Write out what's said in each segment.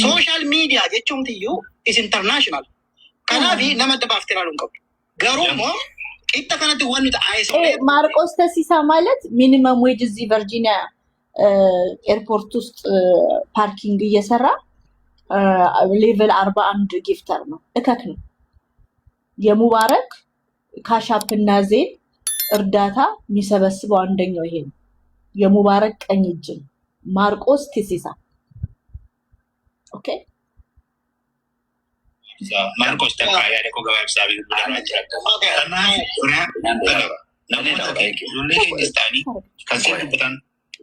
social media jechuumtiyyuu is international. Kanaafi nama dabaaf tiraaluun qabu. Garuu immoo qixa kanatti waan nuti aayisoo ማርቆስ ተሲሳ ማለት ሚኒመም ዌጅ እዚህ ቨርጂኒያ ኤርፖርት ውስጥ ፓርኪንግ እየሰራ ሌቨል 41 ጊፍተር ነው። እከክ ነው። የሙባረክ ካሻፕና ዜን እርዳታ የሚሰበስበው አንደኛው ይሄ ነው። የሙባረክ ቀኝ እጅ ማርቆስ ተሲሳ ኦኬ Marcos terkaya ada kau gawai besar itu bukan macam nama dulu ini stani kasih kebetulan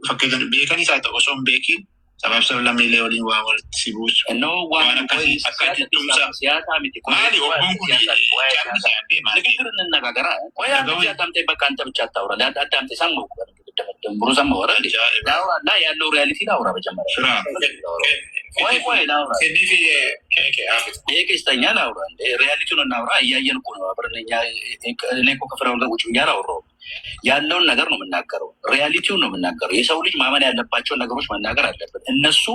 fakir bekan ini satu kosong bekin sebab sebelum milih oleh wawal sibuk no wana kasih akan itu siapa miti mali orang pun jangan siapa mali kerana negara kau yang siapa tempat bakan terbicara orang dan ada tempat sanggup berusaha orang dia nah ya lo realiti lah orang macam mana ቆይ ላውራ ይሄ ላውራ ሪያሊቲውን እናውራ እያየን እኮ ነው አብረን እኔ እኮ ከፍራውን ጋር ቁጭ ብዬ አላወራሁም ያለውን ነገር ነው የምናገረው ሪያሊቲውን ነው የምናገረው የሰው ልጅ ማመን ያለባቸውን ነገሮች መናገር አለበት እነሱ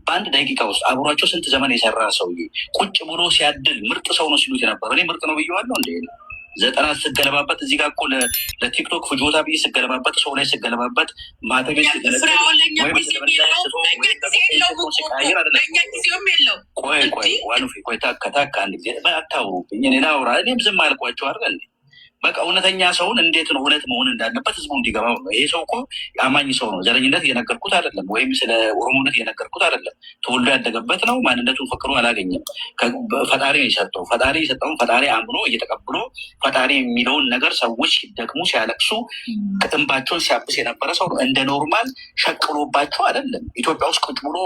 በአንድ ደቂቃ ውስጥ አብሯቸው ስንት ዘመን የሰራ ሰውዬ ቁጭ ብሎ ሲያድል ምርጥ ሰው ነው ሲሉት ነበር እኔ ምርጥ ነው ብዬዋለሁ እንዴ 90 ስገለባበት እዚህ ጋር እኮ ለቲክቶክ ፍጆታ ብዬ ስገለባበት ሰው ላይ ስገለባበት ማተቤ ቆይ ታካ አንድ ጊዜ አታውሩብኝ እኔ ላውራ እኔም ዝም አልኳቸው አይደል በቃ እውነተኛ ሰውን እንዴት ነው እውነት መሆን እንዳለበት ህዝቡ እንዲገባው ነው ይሄ ሰው እኮ አማኝ ሰው ነው ዘረኝነት እየነገርኩት አይደለም ወይም ስለ ኦሮሞነት እየነገርኩት አይደለም ተወልዶ ያደገበት ነው ማንነቱን ፈክሮ አላገኘም ፈጣሪ ነው የሰጠው ፈጣሪ የሰጠውን ፈጣሪ አምኖ እየተቀበሉ ፈጣሪ የሚለውን ነገር ሰዎች ሲደክሙ ሲያለቅሱ እንባቸውን ሲያብስ የነበረ ሰው ነው እንደ ኖርማል ሸቅሎባቸው አይደለም ኢትዮጵያ ውስጥ ቁጭ ብሎ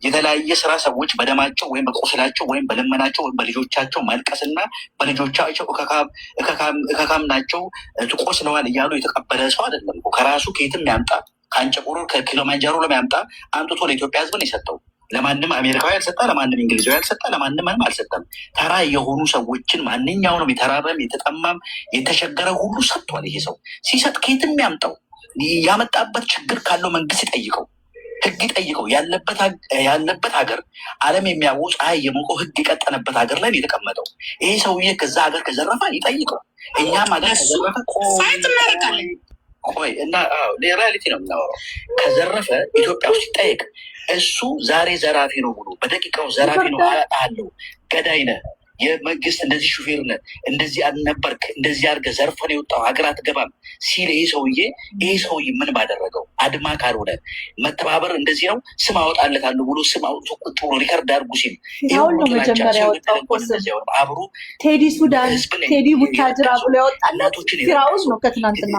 የተለያየ ስራ ሰዎች በደማቸው ወይም በቆስላቸው ወይም በልመናቸው ወይም በልጆቻቸው ማልቀስና በልጆቻቸው እከካም ናቸው ተቆስለዋል እያሉ የተቀበለ ሰው አይደለም ከራሱ ከየትም ያምጣ ካንጨቆሮ ከኪሎማንጃሮ ለማምጣ አምጥቶ ለኢትዮጵያ ህዝብ ነው የሰጠው ለማንም አሜሪካዊ አልሰጣ ለማንም እንግሊዛዊ አልሰጣ ለማንም ማንም አልሰጠም ተራ የሆኑ ሰዎችን ማንኛውንም የተራበም የተጠማም የተቸገረ ሁሉ ሰጥቷል ይሄ ሰው ሲሰጥ ከየትም ያምጣው ያመጣበት ችግር ካለው መንግስት ይጠይቀው ህግ ይጠይቀው ያለበት ሀገር ዓለም የሚያውቁ ፀሐይ የሞቀው ህግ የቀጠነበት ሀገር ላይ የተቀመጠው ይሄ ሰውዬ ከዛ ሀገር ከዘረፈ ይጠይቀው እኛም ሀገር ከዘረፈ ቆይ እና ሪያሊቲ ነው የምናወራው ከዘረፈ ኢትዮጵያ ውስጥ ይጠይቅ እሱ ዛሬ ዘራፊ ነው ብሎ በደቂቃው ዘራፊ ነው አለው ገዳይ ነህ የመንግስት እንደዚህ ሹፌር ነህ እንደዚህ አልነበርክ እንደዚህ አድርገህ ዘርፈን የወጣው ሀገር አትገባም ሲል ይሄ ሰውዬ ምን ባደረገው አድማ ካልሆነ መተባበር እንደዚህ ነው ስም አወጣለታለሁ ብሎ ስም አውጥቶ ቁጭ ብሎ ሪከርድ አድርጉ ሲል ይኸውልህ መጀመሪያ ያወጣው አብሮ ቴዲ ሱዳን ቴዲ ቡታጅራ ብሎ ያወጣለት ሲራውዝ ነው ከትናንትና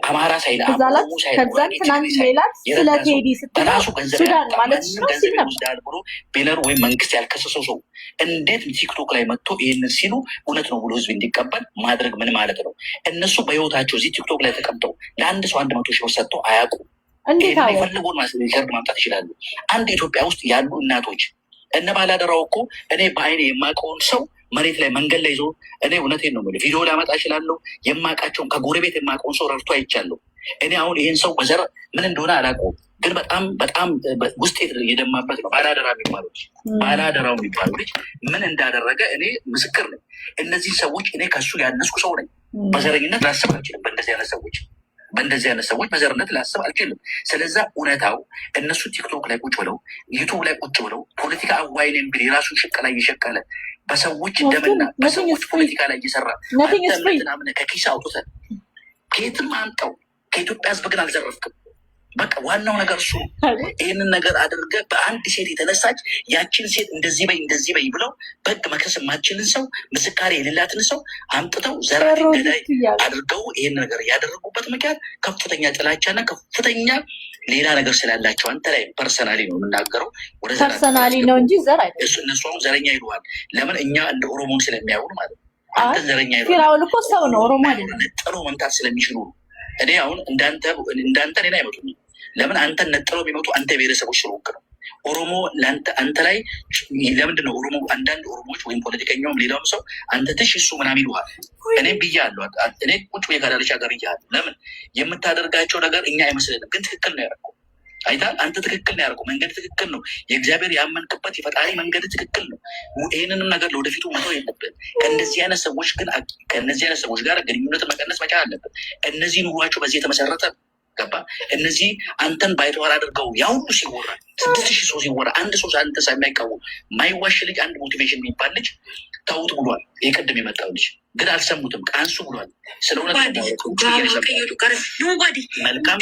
አማራ ሳይል ከዛ ትናንት ሌላት ስለ ቴዲ ስትል ሱዳን ማለት ነው ብሎ ቤነር ወይም መንግስት ያልከሰሰው ሰው እንዴት ቲክቶክ ላይ መጥቶ ይህንን ሲሉ እውነት ነው ብሎ ህዝብ እንዲቀበል ማድረግ ምን ማለት ነው እነሱ በህይወታቸው እዚህ ቲክቶክ ላይ ተቀምጠው ለአንድ ሰው 100 ሺህ ሰጥተው አያውቁም የፈለጉን ሪከርድ ማምጣት ይችላሉ አንድ ኢትዮጵያ ውስጥ ያሉ እናቶች እነ ባላደራው እኮ እኔ በአይኔ የማውቀውን ሰው መሬት ላይ መንገድ ላይ ይዞ እኔ እውነቴን ነው የምልህ ቪዲዮ ላመጣ እችላለሁ የማውቃቸውን ከጎረቤት የማውቀውን ሰው ረድቶ አይቻለሁ እኔ አሁን ይሄን ሰው በዘር ምን እንደሆነ አላውቀውም ግን በጣም ውስጥ የደማበት ነው ባላደራው የሚባለው ልጅ ምን እንዳደረገ እኔ ምስክር ነኝ እነዚህ ሰዎች እኔ ከሱ ያነስኩ ሰው ነኝ በዘረኝነት ላስብ አልችልም በእንደዚህ አይነት ሰዎች በዘርነት ላስብ አልችልም ስለዛ እውነታው እነሱ ቲክቶክ ላይ ቁጭ ብለው ዩቱብ ላይ ቁጭ ብለው ፖለቲካ አዋይን የሚል የራሱን ሽቀላ እየሸቀለ በሰዎች ደምና በሰዎች ፖለቲካ ላይ እየሰራ ምናምን ከኪስ አውጥተን ከየትም አምጠው ከኢትዮጵያ ህዝብ ግን አልዘረፍክም በቃ ዋናው ነገር እሱ ይህንን ነገር አድርገህ በአንድ ሴት የተነሳች ያችን ሴት እንደዚህ በይ ብለው በህግ መክሰስ የማትችልን ሰው ምስካሪ የሌላትን ሰው አምጥተው ዘራፊ ገዳይ አድርገው ይህን ነገር ያደረጉበት ምክንያት ከፍተኛ ጥላቻና ከፍተኛ ሌላ ነገር ስላላቸው አንተ ላይ ፐርሰናሊ ነው የምናገረው ፐርሰናሊ ነው እንጂ ዘር አይደለም እነሱ አሁን ዘረኛ ይሉሃል ለምን እኛ እንደ ኦሮሞን ስለሚያውሉ ማለት ነው አንተ ዘረኛ ይሉሃል ፊራውን እኮ ሰው ነው ኦሮሞ አይደለም ጥሩ መምታት ስለሚችሉ እኔ አሁን እንዳንተ እኔን አይመጡኝም ለምን አንተ ነጥለው የሚመጡ አንተ ብሔረሰቦች ስለሆንክ ነው ኦሮሞ አንተ ላይ ለምንድን ነው ኦሮሞ አንዳንድ ኦሮሞዎች ወይም ፖለቲከኛውም ሌላውም ሰው አንተ ትሽ እሱ ምናምን ይሉሃል እኔም ብያለሁ እኔ ቁጭ ብዬ ካዳለች ሀገር እያለሁ ለምን የምታደርጋቸው ነገር እኛ አይመስልንም ግን ትክክል ነው ያደረገው አይታ አንተ ትክክል ነው ያደርገው መንገድ ትክክል ነው። የእግዚአብሔር ያመንክበት የፈጣሪ መንገድ ትክክል ነው። ይህንንም ነገር ለወደፊቱ መተው የለብን። ከእነዚህ አይነት ሰዎች ግን ከእነዚህ አይነት ሰዎች ጋር ግንኙነትን መቀነስ መቻል አለብን። እነዚህ ኑሯቸው በዚህ የተመሰረተ ገባ። እነዚህ አንተን ባይተዋር አድርገው ያሁኑ ሲወራ 6,000 ሰው ሲወራ አንድ ሰው አንተ ሳይቃወም ማይዋሽ ልጅ አንድ ሞቲቬሽን የሚባል ልጅ ተውት ብሏል። የቅድም የመጣው ልጅ ግን አልሰሙትም። ቃንሱ ብሏል። ስለሆነ መልካም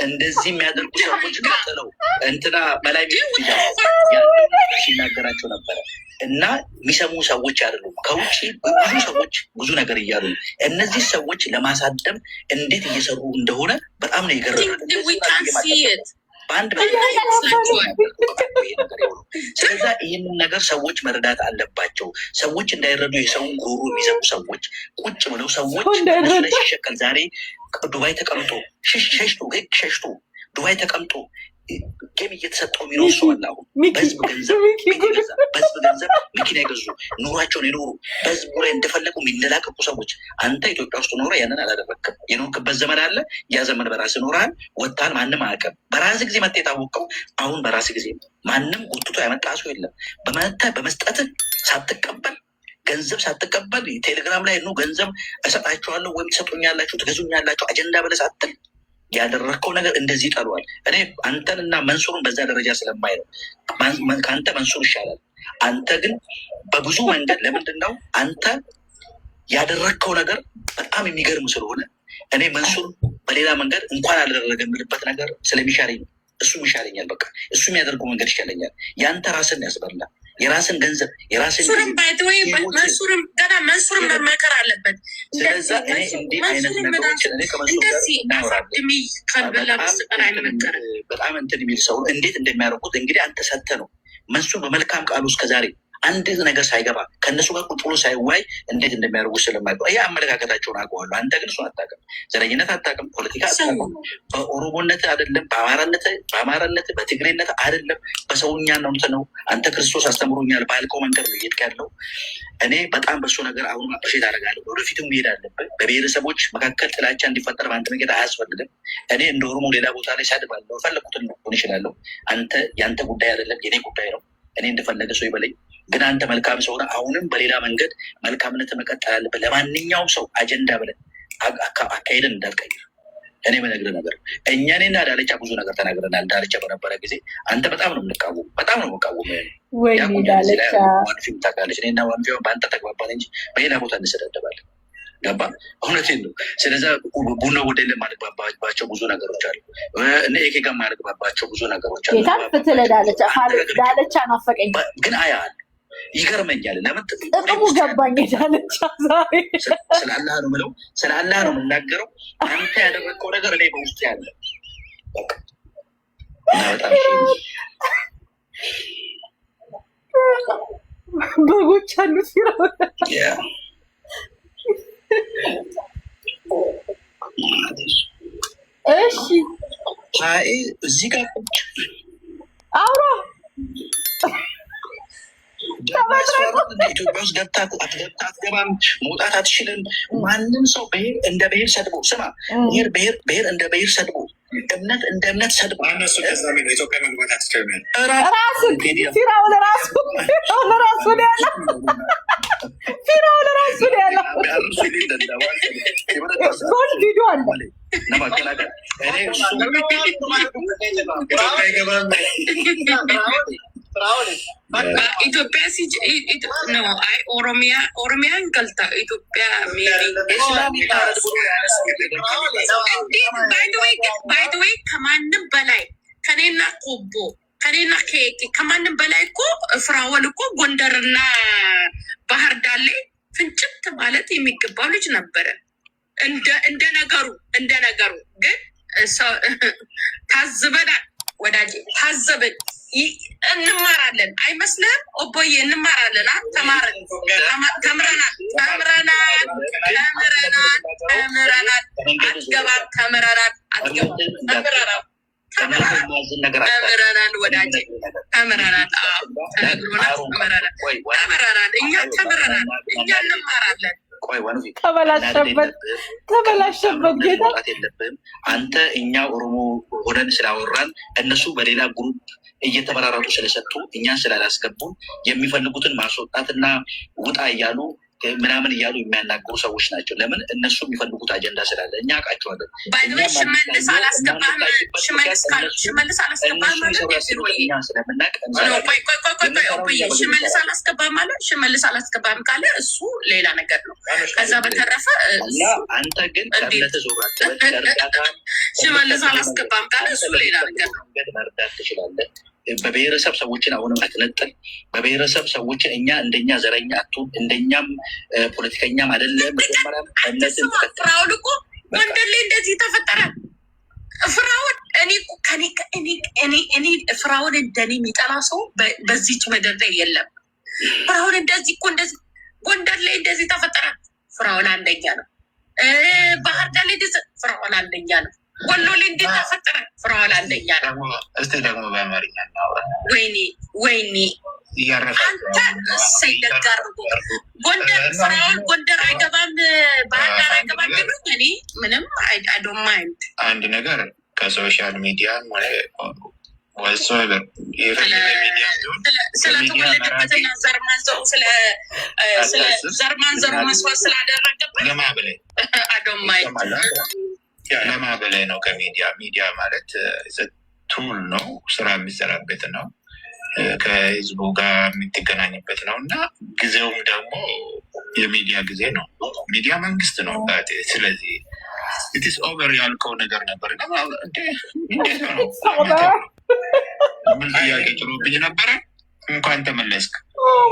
እንደዚህ የሚያደርጉ ሰዎች ቀጥለው እንትና በላይ ሲናገራቸው ነበረ እና የሚሰሙ ሰዎች አይደሉም። ከውጭ ብዙ ሰዎች ብዙ ነገር እያሉ እነዚህ ሰዎች ለማሳደም እንዴት እየሰሩ እንደሆነ በጣም ነው የገረመኝ። በአንድ ስለዛ ይህንን ነገር ሰዎች መረዳት አለባቸው። ሰዎች እንዳይረዱ የሰውን ጉሮሮ የሚዘጉ ሰዎች ቁጭ ብለው ሰዎች ሲሸቀል ዛሬ ዱባይ ተቀምጦ ሸሽቶ ዱባይ ተቀምጦ ጌም እየተሰጠው የሚኖር ሰው አለ። አሁን በህዝብ ገንዘብ መኪና የገዙ ኑሯቸውን የኖሩ በህዝቡ ላይ እንደፈለጉ የሚንደላቀቁ ሰዎች፣ አንተ ኢትዮጵያ ውስጥ ኖረ ያንን አላደረግክም። የኖርክበት ዘመን አለ። ያ ዘመን በራስ ኖረሃል፣ ወጥተሃል። ማንም አያውቅም። በራስ ጊዜ መጥተህ የታወቀው አሁን በራስ ጊዜ ማንም ጎትቶ ያመጣ ሰው የለም። በመስጠት ሳትቀበል ገንዘብ ሳትቀበል ቴሌግራም ላይ ገንዘብ እሰጣችኋለሁ ወይም ትሰጡኛላችሁ ትገዙኛላችሁ አጀንዳ ብለህ ሳትል ያደረግከው ነገር እንደዚህ ጠሏል። እኔ አንተንና መንሱርን በዛ ደረጃ ስለማይ ነው። ከአንተ መንሱር ይሻላል። አንተ ግን በብዙ መንገድ ለምንድን ነው አንተ ያደረግከው ነገር በጣም የሚገርም ስለሆነ እኔ መንሱር በሌላ መንገድ እንኳን አላደረገ የምልበት ነገር ስለሚሻለኝ ነው። እሱም ይሻለኛል። በቃ እሱ የሚያደርገው መንገድ ይሻለኛል። ያንተ ራስን ያስበላ የራስን ገንዘብ የራስን መንሱርም መመከር አለበት። ስለዛ እኔ እንዲህ አይነት ነገሮችን እኔ በጣም እንትን የሚል ሰው እንዴት እንደሚያደርጉት እንግዲህ አንተ ሰተህ ነው። መንሱር በመልካም ቃሉ እስከዛሬ አንድ ነገር ሳይገባ ከእነሱ ጋር ቁጭ ብሎ ሳይዋይ እንዴት እንደሚያደርጉ ስለማይቀ ይህ አመለካከታቸውን አውቀዋለሁ። አንተ ግን እሱን አታውቅም። ዘረኝነት አታውቅም። ፖለቲካ አታውቅም። በኦሮሞነት አይደለም፣ በአማራነት በትግሬነት አይደለም፣ በሰውኛ ነው። አንተ ክርስቶስ አስተምሮኛል ባልከው መንገድ ነው እየሄድክ ያለው። እኔ በጣም በሱ ነገር አሁን አፕሪሼት አደርጋለሁ። ወደፊትም መሄድ አለብን። በብሔረሰቦች መካከል ጥላቻ እንዲፈጠር በአንተ መንገድ አያስፈልግም። እኔ እንደ ኦሮሞ ሌላ ቦታ ላይ ሳድባለሁ ፈለኩትን ሆን ይችላለሁ። አንተ ያንተ ጉዳይ አይደለም፣ የኔ ጉዳይ ነው። እኔ እንደፈለገ ሰው ይበለኝ። ግን አንተ መልካም ሰው ሆነ አሁንም በሌላ መንገድ መልካምነት መቀጠል አለበት። ለማንኛውም ሰው አጀንዳ ብለን አካሄደን እንዳልቀይር እኔ በነግርህ ነገር እኛኔና ዳልቻ ብዙ ነገር ተናግረናል። ዳልቻ በነበረ ጊዜ አንተ በጣም ነው የምንቃወም፣ በጣም ነው የምንቃወም። ዋንፊም ታውቃለች። እኔና ዋንፊ በአንተ ተግባባን እንጂ በሌላ ቦታ እንሰዳደባለን። ገባ? እውነቴን ነው። ስለዚ ቡና ወደ ለ ማለግባባቸው ብዙ ነገሮች አሉ። እነ ኤኬ ጋር ማለግባባቸው ብዙ ነገሮች አሉ። ዳልቻ ናፈቀኝ ግን አያል ይገርመኛል። ለምን ጥቅሙ ገባኝ። ዳልቻ ዛሬ ስለ አላህ ነው የምለው፣ ስለ አላህ ነው የምናገረው። አንተ ያደረግከው ነገር እኔ በውስጥ ያለ በጎች አሉት ሲራው እሺ አይ እዚህ ጋር ቁጭ አውራ ኢትዮጵያ ውስጥ ገብታ አትገባም፣ መውጣት አትችልም። ማንም ሰው ብሄር እንደ ብሄር ሰድቦ ስማ፣ ብሄር እንደ ብሄር ሰድቦ እምነት እንደ እምነት ሰድቦ ኢትዮጵያ መግባት አትችልም። ፊራውን ራሱ ያለ ጎል ቪዲዮ አለ ኢትዮጵያ ኦሮሚያን ገልታ ኢትዮጵያ ባይደወይ ከማንም በላይ ከኔና ቆቦ ከኔና ከማንም በላይ እኮ ፍራወል እኮ ጎንደርና ባህር ዳር ላይ ፍንጭት ማለት የሚገባው ልጅ ነበረ። እንደ ነገሩ ግን ታዝበናል። ወዳጅ ታዘብን። እንማራለን አይመስልም? ኦቦዬ እንማራለን። ተምረናል። ተምረናል ወዳጅ ተምረናል። እኛ ተምረናል። እኛ እንማራለን። ተበላሸበት ጌታ የለብህም አንተ እኛ ኦሮሞ ሆነን ስላወራን እነሱ በሌላ ግሩፕ እየተመራረጡ ስለሰጡ እኛን ስላላስገቡን የሚፈልጉትን ማስወጣትና ውጣ እያሉ ምናምን እያሉ የሚያናገሩ ሰዎች ናቸው። ለምን እነሱ የሚፈልጉት አጀንዳ ስላለ እኛ አውቃቸዋለን። ሽመልስ አላስገባህም ሽመልስ አላስገባህም ካለ እሱ ሌላ ነገር ነው። ከዛ በተረፈ አንተ ግን ሽመልስ አላስገባህም ካለ እሱ ሌላ ነገር ነው። መርዳት ትችላለህ። በብሔረሰብ ሰዎችን አሁንም አትነጥል። በብሔረሰብ ሰዎችን እኛ እንደኛ ዘረኛ አትሁን፣ እንደኛም ፖለቲከኛም አይደለም። ፍራውን እኮ ጎንደር ላይ እንደዚህ ተፈጠረ። ፍራውን እኔ ፍራውን እንደኔ የሚጠላ ሰው በዚች ምድር ላይ የለም። ፍራውን እንደዚህ እኮ እንደዚህ ጎንደር ላይ እንደዚህ ተፈጠረ። ፍራውን አንደኛ ነው። ባህር ዳር ላይ ፍራውን አንደኛ ነው። ወሎ ላይ እንዴት ተፈጠረ? ፍራውን አንደኛ ነው። እስቲ ደግሞ በአማርኛ እናውራ። ወይኔ አንተ ሰይደጋርጎ ጎንደር ፍራውን ጎንደር አይገባም ባህር ዳር አይገባም ቢሉኝ እኔ ምንም አይዶንት ማይንድ። አንድ ነገር ከሶሻል ሚዲያ ስለተወለደበትና ዘር ማንዘሩ መስዋዕት ስላደረገበት አይዶንት ማይንድ ለማ በላይ ነው ከሚዲያ። ሚዲያ ማለት ቱል ነው፣ ስራ የሚሰራበት ነው፣ ከህዝቡ ጋር የምትገናኝበት ነው እና ጊዜውም ደግሞ የሚዲያ ጊዜ ነው። ሚዲያ መንግስት ነው። ስለዚህ ኢትስ ኦቨር ያልከው ነገር ነበር። እንዴት ነው ምን ጥያቄ ጥሩብኝ ነበረ። እንኳን ተመለስክ፣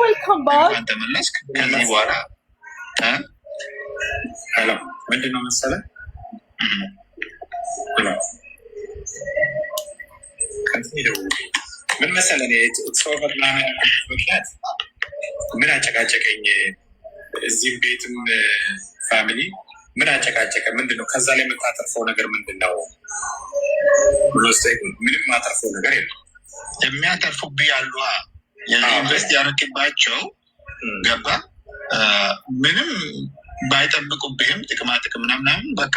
እንኳን ተመለስክ። ከዚህ በኋላ ምንድን ነው መሰለህ ምን መሰለህ ኦቨር ምክንያት ምን አጨቃጨቀኝ፣ እዚህም ቤትም ፋሚሊ ምን አጨቃጨቀ፣ ምንድን ነው ከዛ ላይ የምታተርፈው ነገር ምንድን ነው ብሎ ምንም ማተርፈው ነገር የለም። የሚያተርፉብህ ያሉ ኢንቨስት ያደረግባቸው ገባ ምንም ባይጠብቁብህም ጥቅማ ጥቅም ምናምን በቃ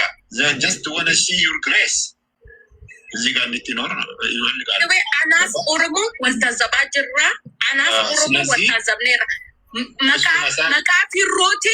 ጀስት ወደ ሲ ዩር ግሬስ እዚህ ጋር እንድትኖር ይፈልጋል። አናፍ ኦሮሞ ወልታዘባ ጅራ አናፍ ኦሮሞ ወልታዘብ ኔራ መቃፊሮቴ